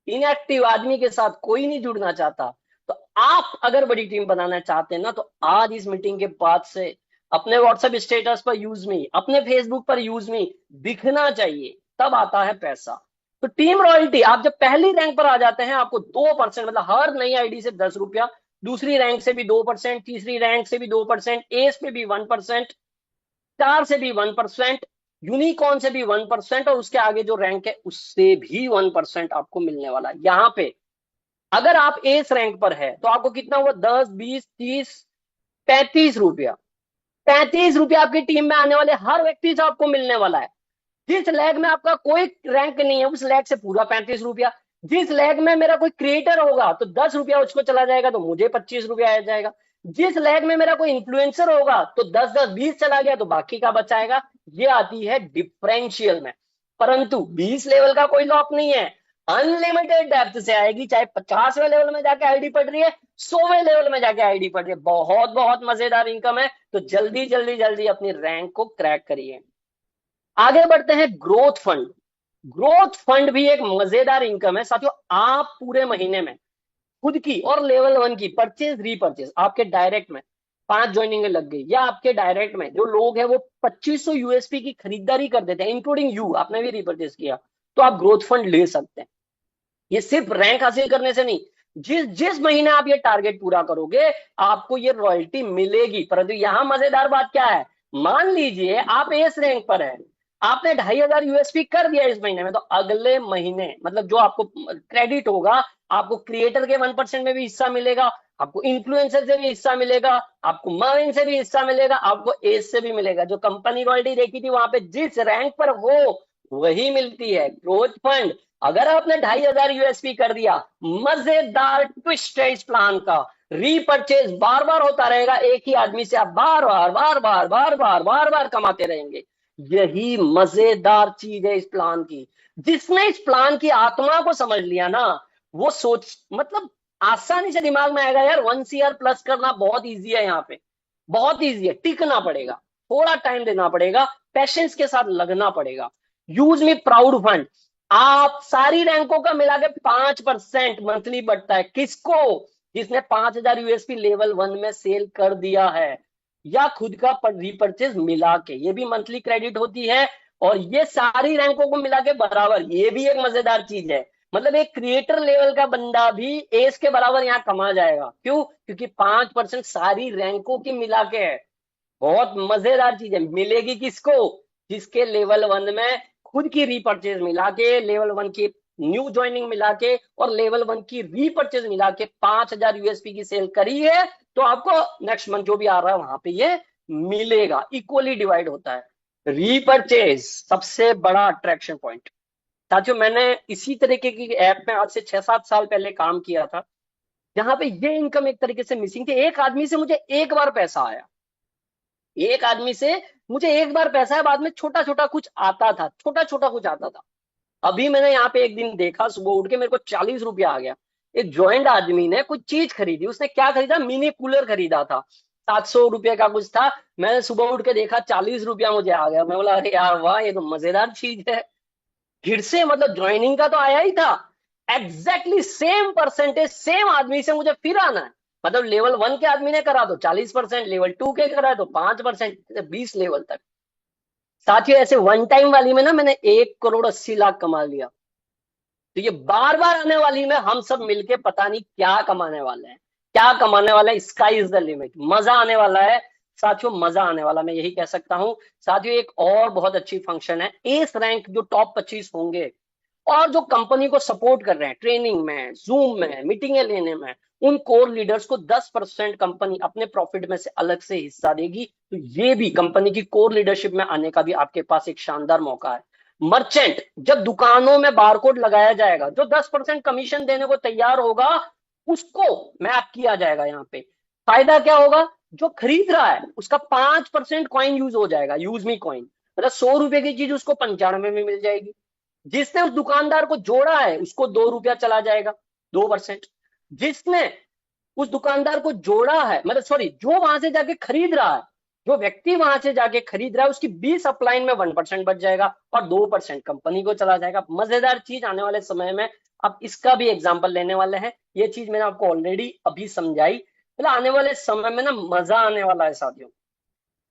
इनएक्टिव आदमी के साथ कोई नहीं जुड़ना चाहता। तो आप अगर बड़ी टीम बनाना चाहते हैं ना, तो आज इस मीटिंग के बाद से अपने व्हाट्सएप स्टेटस पर यूज मी, अपने फेसबुक पर यूज मी दिखना चाहिए, तब आता है पैसा। तो टीम रॉयल्टी, आप जब पहली रैंक पर आ जाते हैं आपको 2%, मतलब हर नई आईडी से 10 रुपया, दूसरी रैंक से भी 2%, तीसरी रैंक से भी 2%, एस पे भी 1%, स्टार से भी 1%, यूनिकॉर्न से भी 1%, और उसके आगे जो रैंक है उससे भी 1% आपको मिलने वाला है। यहाँ पे अगर आप एस रैंक पर है तो आपको कितना हुआ? 10, 20, 30, 35 रुपया। 35 रुपया आपकी टीम में आने वाले हर व्यक्ति से आपको मिलने वाला है। जिस लैग में आपका कोई रैंक नहीं है उस लैग से पूरा 35 रुपया। जिस लैग में मेरा कोई क्रिएटर होगा तो 10 रुपया उसको चला जाएगा, तो मुझे 25 रुपया आ जाएगा। जिस लैग में मेरा कोई इन्फ्लुएंसर होगा तो 10, 10, 20 चला गया, तो बाकी का बचाएगा। ये आती है डिफरेंशियल में। परंतु 20 लेवल का कोई लॉक नहीं है, अनलिमिटेड डेप्थ से आएगी, चाहे 50वें लेवल में जाके आईडी पड़ रही है, 100वें लेवल में जाके आईडी पड़ रही है। बहुत बहुत मजेदार इनकम है। तो जल्दी जल्दी जल्दी अपनी रैंक को क्रैक करिए। आगे बढ़ते हैं ग्रोथ फंड। ग्रोथ फंड भी एक मजेदार इनकम है साथियों। आप पूरे महीने में खुद की और लेवल 1 की परचेज रीपरचेज, आपके डायरेक्ट में 5 ज्वाइनिंग लग गई, या आपके डायरेक्ट में जो लोग हैं वो 2500 यूएसपी की खरीदारी कर देते हैं, इंक्लूडिंग यू, आपने भी रीपरचेज किया, तो आप ग्रोथ फंड ले सकते हैं। ये सिर्फ रैंक हासिल करने से नहीं, जिस जिस महीने आप ये टारगेट पूरा करोगे आपको ये रॉयल्टी मिलेगी। परंतु यहां मजेदार बात क्या है, मान लीजिए आप एस रैंक पर है, आपने 2,500 यूएसपी कर दिया इस महीने में, तो अगले महीने मतलब जो आपको क्रेडिट होगा, आपको क्रिएटर के 1% में भी हिस्सा मिलेगा, आपको इन्फ्लुएंसर से भी हिस्सा मिलेगा, आपको मर्न से भी हिस्सा मिलेगा, आपको एस से भी मिलेगा। जो कंपनी रॉयल्टी देखी थी वहां पे जिस रैंक पर हो वही मिलती है। ग्रोथ फंड, अगर आपने 2,500 यूएसपी कर दिया, मजेदार ट्विस्ट है इस प्लान का, रीपरचेज बार बार होता रहेगा, एक ही आदमी से आप बार बार बार बार बार बार बार बार कमाते रहेंगे। यही मजेदार चीज है इस प्लान की। जिसने इस प्लान की आत्मा को समझ लिया ना, वो सोच मतलब आसानी से दिमाग में आएगा यार 1 CR प्लस करना बहुत इजी है, यहाँ पे बहुत इजी है। टिकना पड़ेगा, थोड़ा टाइम देना पड़ेगा, पेशेंस के साथ लगना पड़ेगा। यूज मी प्राउड फंड, आप सारी रैंकों का मिला के 5% मंथली बढ़ता है। किसको? जिसने 5,000 USP लेवल 1 में सेल कर दिया है, या खुद का रिपर्चेज मिला के, ये भी मंथली क्रेडिट होती है। और ये सारी रैंकों को मिला के बराबर, ये भी एक मजेदार चीज है। मतलब एक क्रिएटर लेवल का बंदा भी एस के बराबर यहाँ कमा जाएगा। क्यों? क्योंकि 5% सारी रैंकों की मिला के है। बहुत मजेदार चीज है। मिलेगी किसको? जिसके लेवल 1 में खुद की रीपर्चेज मिला के, लेवल 1 की न्यू ज्वाइनिंग मिला के और लेवल 1 की रीपर्चेज मिला के 5,000 USP की सेल करी है, तो आपको नेक्स्ट मंथ जो भी आ रहा है वहां पे ये मिलेगा। इक्वली डिवाइड होता है। रीपर्चेज सबसे बड़ा अट्रैक्शन पॉइंट। साथियों, मैंने इसी तरीके की ऐप में आज से 6-7 साल पहले काम किया था, जहां पे ये इनकम एक तरीके से मिसिंग थी। एक आदमी से मुझे एक बार पैसा आया, एक आदमी से मुझे एक बार पैसा है, बाद में छोटा छोटा कुछ आता था, छोटा छोटा कुछ आता था। अभी मैंने यहाँ पे एक दिन देखा, सुबह उठ के मेरे को 40 रुपया आ गया। एक ज्वाइंट आदमी ने कुछ चीज खरीदी, उसने क्या खरीदा? मिनी कूलर खरीदा था, 700 रुपये का कुछ था। मैंने सुबह उठ के देखा 40 रुपया मुझे आ गया। मैं बोला अरे यार वाह, ये तो मजेदार चीज है। फिर से मतलब ज्वाइनिंग का तो आया ही था, एग्जैक्टली सेम परसेंटेज सेम आदमी से मुझे फिर आना है। मतलब लेवल 1 के आदमी ने करा तो 40%, लेवल 2 के करा तो 5%, 20 लेवल तक। साथियों, ऐसे वन टाइम वाली में ना मैंने 1,80,00,000 कमा लिया। तो ये बार बार आने वाली में हम सब मिलके पता नहीं क्या कमाने वाले हैं, क्या कमाने वाले हैं। स्काई इज द लिमिट, मजा आने वाला है साथियों, मजा आने वाला, मैं यही कह सकता हूं। साथियों, एक और बहुत अच्छी फंक्शन है, एस रैंक जो टॉप 25 होंगे और जो कंपनी को सपोर्ट कर रहे हैं ट्रेनिंग में, जूम में, मीटिंगें लेने में, उन कोर लीडर्स को 10% कंपनी अपने प्रॉफिट में से अलग से हिस्सा देगी। तो ये भी कंपनी की कोर लीडरशिप में आने का भी आपके पास एक शानदार मौका है। मर्चेंट, जब दुकानों में बारकोड लगाया जाएगा, जो 10% कमीशन देने को तैयार होगा उसको मैप किया जाएगा यहाँ पे। फायदा क्या होगा? जो खरीद रहा है उसका 5% कॉइन यूज हो जाएगा, यूज मी कॉइन। मतलब 100 रुपए की चीज उसको 95 में मिल जाएगी। जिसने उस दुकानदार को जोड़ा है उसको 2 रुपया चला जाएगा, 2%। जिसने उस दुकानदार को जोड़ा है, मतलब सॉरी, जो वहां से जाके खरीद रहा है, जो व्यक्ति वहां से जाके खरीद रहा है, उसकी 20 अपलाइन में 1% बच जाएगा और 2% कंपनी को चला जाएगा। मजेदार चीज आने वाले समय में अब इसका भी एग्जाम्पल लेने वाले हैं। ये चीज मैंने आपको ऑलरेडी अभी समझाई। मतलब आने वाले समय में ना मजा आने वाला है साथियों।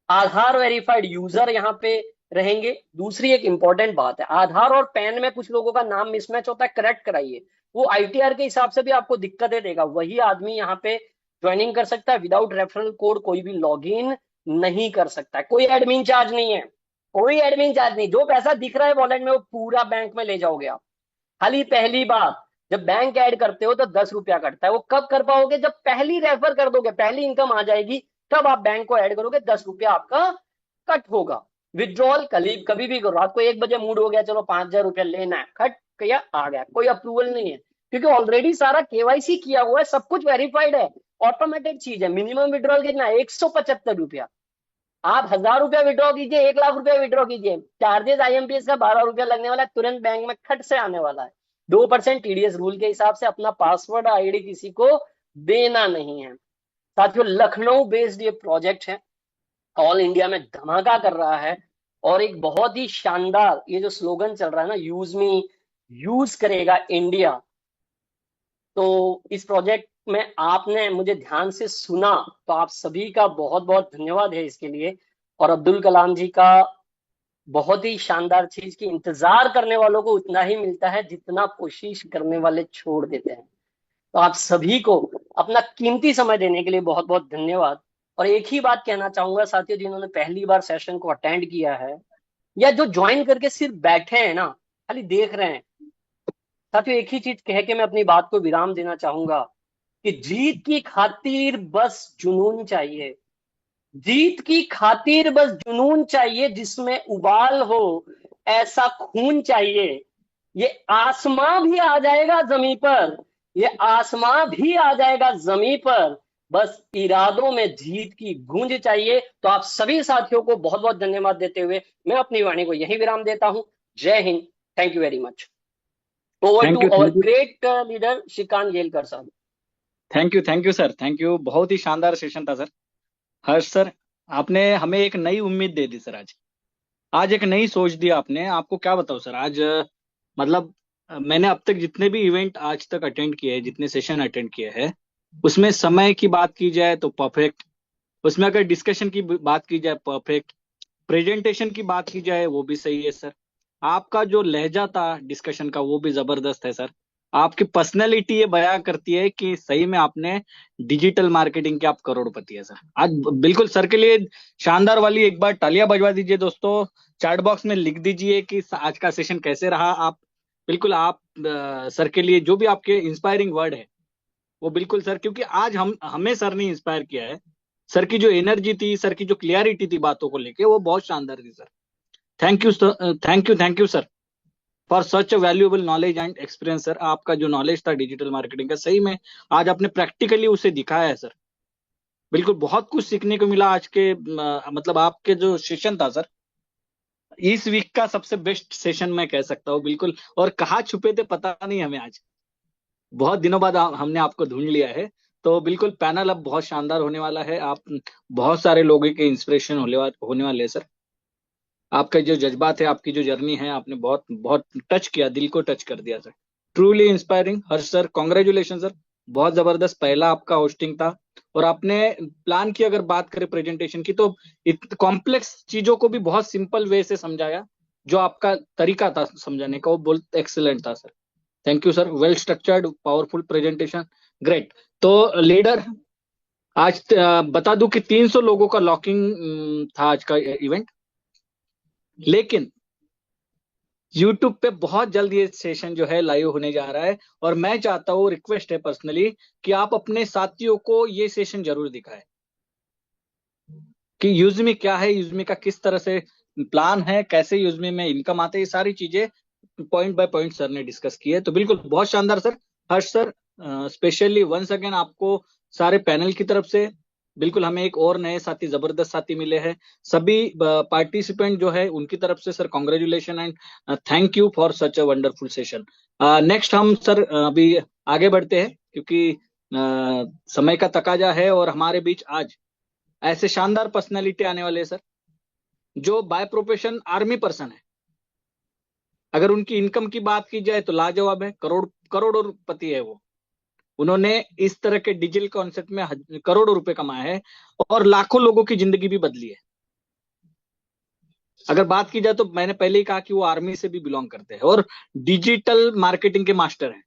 आधार वेरीफाइड यूजर यहाँ पे रहेंगे। दूसरी एक इंपॉर्टेंट बात है, आधार और पैन में कुछ लोगों का नाम मिसमैच होता है, करेक्ट कराइए। वो ITR के हिसाब से भी आपको दिक्कतें देगा। वही आदमी यहाँ पे ज्वाइनिंग कर सकता है, विदाउट रेफरल कोड कोई भी लॉगिन नहीं कर सकता है। कोई एडमिन चार्ज नहीं है, कोई एडमिन चार्ज नहीं। जो पैसा दिख रहा है वॉलेट में वो पूरा बैंक में ले जाओगे आप। खाली पहली बार जब बैंक ऐड करते हो तो 10 रुपया कटता है। वो कब कर पाओगे? जब पहली रेफर कर दोगे, पहली इनकम आ जाएगी, तब आप बैंक को ऐड करोगे, 10 रुपया आपका कट होगा। विड्रॉल कभी कभी भी करो। रात को 1 बजे मूड हो गया, चलो 5,000 रुपया लेना है, खट किया आ गया, कोई अप्रूवल नहीं है, क्योंकि ऑलरेडी सारा KYC किया हुआ है, सब कुछ वेरीफाइड है, ऑटोमेटेड चीज है। मिनिमम विड्रॉल कितना? 175 रुपया। आप 1,000 रुपया विड्रॉ कीजिए, 1 लाख रुपया विड्रॉ कीजिए, चार्जेस IMPS का 12 रुपया लगने वाला है, तुरंत बैंक में खट से आने वाला है। 2% TDS रूल के हिसाब से अपना पासवर्ड ID किसी को देना नहीं है। साथियों, लखनऊ बेस्ड ये प्रोजेक्ट है, ऑल इंडिया में धमाका कर रहा है। और एक बहुत ही शानदार ये जो स्लोगन चल रहा है ना, यूज मी, यूज करेगा इंडिया। तो इस प्रोजेक्ट में आपने मुझे ध्यान से सुना, तो आप सभी का बहुत बहुत धन्यवाद है इसके लिए। और अब्दुल कलाम जी का बहुत ही शानदार चीज की इंतजार करने वालों को उतना ही मिलता है जितना कोशिश करने वाले छोड़ देते हैं। तो आप सभी को अपना कीमती समय देने के लिए बहुत बहुत धन्यवाद। और एक ही बात कहना चाहूंगा साथियों, जिन्होंने पहली बार सेशन को अटेंड किया है या जो ज्वाइन करके सिर्फ बैठे हैं ना, खाली देख रहे हैं, साथियों एक ही चीज कह के मैं अपनी बात को विराम देना चाहूंगा कि जीत की खातिर बस जुनून चाहिए। जीत की खातिर बस जुनून चाहिए, जिसमें उबाल हो ऐसा खून चाहिए। ये आसमां भी आ जाएगा जमीन पर, ये आसमां भी आ जाएगा जमीन पर, बस इरादों में जीत की गूंज चाहिए। तो आप सभी साथियों को बहुत बहुत धन्यवाद देते हुए मैं अपनी वाणी को यही विराम देता हूं। जय Hind. Thank you very much. Over thank to you, our thank you, great leader Shrikant Yelkar साहब। Thank you sir, thank you. बहुत ही शानदार सेशन था सर। हर्ष सर, आपने हमें एक नई उम्मीद दे दी सर। आज आज एक नई सोच दी आपने। आपको क्या बताऊं सर, आज मतलब मैंने अब तक जितने भी इवेंट आज तक अटेंड किए हैं, जितने सेशन अटेंड किए हैं, उसमें समय की बात की जाए तो परफेक्ट, उसमें अगर डिस्कशन की बात की जाए परफेक्ट, प्रेजेंटेशन की बात की जाए वो भी सही है सर। आपका जो लहजा था डिस्कशन का वो भी जबरदस्त है सर। आपकी पर्सनैलिटी ये बयां करती है कि सही में आपने डिजिटल मार्केटिंग के आप करोड़पति है सर। आज बिल्कुल सर के लिए शानदार वाली एक बार तालियां बजवा दीजिए दोस्तों। चैट बॉक्स में लिख दीजिए कि आज का सेशन कैसे रहा। आप बिल्कुल आप सर के लिए जो भी आपके इंस्पायरिंग वर्ड है वो बिल्कुल सर, क्योंकि आज हम हमें सर ने इंस्पायर किया है। सर की जो एनर्जी थी, सर की जो क्लियरिटी थी बातों को लेके, वो बहुत शानदार थी sir. Thank you sir, thank you sir for such a valuable knowledge and experience sir. आपका जो नॉलेज था डिजिटल मार्केटिंग का, सही में आज आपने प्रैक्टिकली उसे दिखाया है सर। बिल्कुल बहुत कुछ सीखने को मिला आज के मतलब आपके जो सेशन था सर, इस वीक का सबसे बेस्ट सेशन मैं कह सकता हूँ बिल्कुल। और कहाँ छुपे थे पता नहीं हमें, आज बहुत दिनों बाद हमने आपको ढूंढ लिया है। तो बिल्कुल पैनल अब बहुत शानदार होने वाला है। आप बहुत सारे लोगों के इंस्पिरेशन होने वाले हैं सर। आपका जो जज्बात है, आपकी जो जर्नी है, आपने बहुत बहुत टच किया, दिल को टच कर दिया sir. Truly inspiring. Harsh sir, congratulation sir. बहुत जबरदस्त पहला आपका होस्टिंग था। और आपने प्लान की अगर बात करें प्रेजेंटेशन की, तो कॉम्प्लेक्स चीजों को भी बहुत सिंपल वे से समझाया। जो आपका तरीका था समझाने का वो बहुत एक्सीलेंट था sir. Thank you sir. Well structured, powerful presentation, great. तो लीडर, आज बता दूं कि 300 लोगों का लॉकिंग था आज का इवेंट। लेकिन यूट्यूब पे बहुत जल्द ये सेशन जो है लाइव होने जा रहा है। और मैं चाहता हूँ, रिक्वेस्ट है पर्सनली, कि आप अपने साथियों को ये सेशन जरूर दिखाएं कि यूजमी क्या है, यूजमी का किस तरह से प्लान है, कैसे यूजमी में इनकम आते हैं, ये सारी चीजें पॉइंट बाय पॉइंट सर ने डिस्कस की है। तो बिल्कुल बहुत शानदार सर। हर्ष सर, स्पेशली वंस अगेन आपको सारे पैनल की तरफ से बिल्कुल, हमें एक और नए साथी, जबरदस्त साथी मिले हैं। सभी पार्टिसिपेंट जो है उनकी तरफ से sir congratulation and thank you for such a wonderful session. Next हम सर अभी आगे बढ़ते हैं, क्योंकि समय का तकाजा है और हमारे बीच आज ऐसे शानदार पर्सनैलिटी आने वाले हैं सर, जो बाय प्रोफेशन आर्मी पर्सन है। अगर उनकी इनकम की बात की जाए तो लाजवाब है, करोड़ों पति है वो। उन्होंने इस तरह के डिजिटल कॉन्सेप्ट में करोड़ों रुपए कमाए हैं और लाखों लोगों की जिंदगी भी बदली है। अगर बात की जाए तो मैंने पहले ही कहा कि वो आर्मी से भी बिलोंग करते हैं और डिजिटल मार्केटिंग के मास्टर हैं।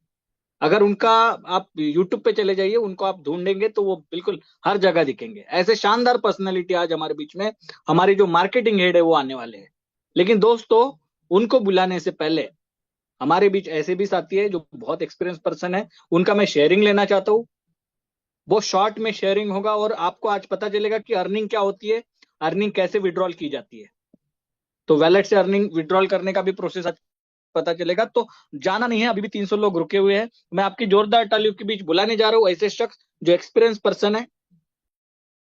अगर उनका आप यूट्यूब पे चले जाइए, उनको आप ढूंढेंगे तो वो बिल्कुल हर जगह दिखेंगे। ऐसे शानदार पर्सनैलिटी आज हमारे बीच में, हमारी जो मार्केटिंग हेड है वो आने वाले हैं। लेकिन दोस्तों, उनको बुलाने से पहले हमारे बीच ऐसे भी साथी है जो बहुत एक्सपीरियंस पर्सन है, उनका मैं शेयरिंग लेना चाहता हूँ। वो शॉर्ट में शेयरिंग होगा और आपको आज पता चलेगा कि अर्निंग क्या होती है, अर्निंग कैसे विड्रॉल की जाती है। तो वैलेट से अर्निंग विड्रॉल करने का भी प्रोसेस पता चलेगा। तो जाना नहीं है, अभी भी 300 लोग रुके हुए हैं। मैं आपकी जोरदार तालियों के बीच बुलाने जा रहा हूँ ऐसे शख्स जो एक्सपीरियंस पर्सन है,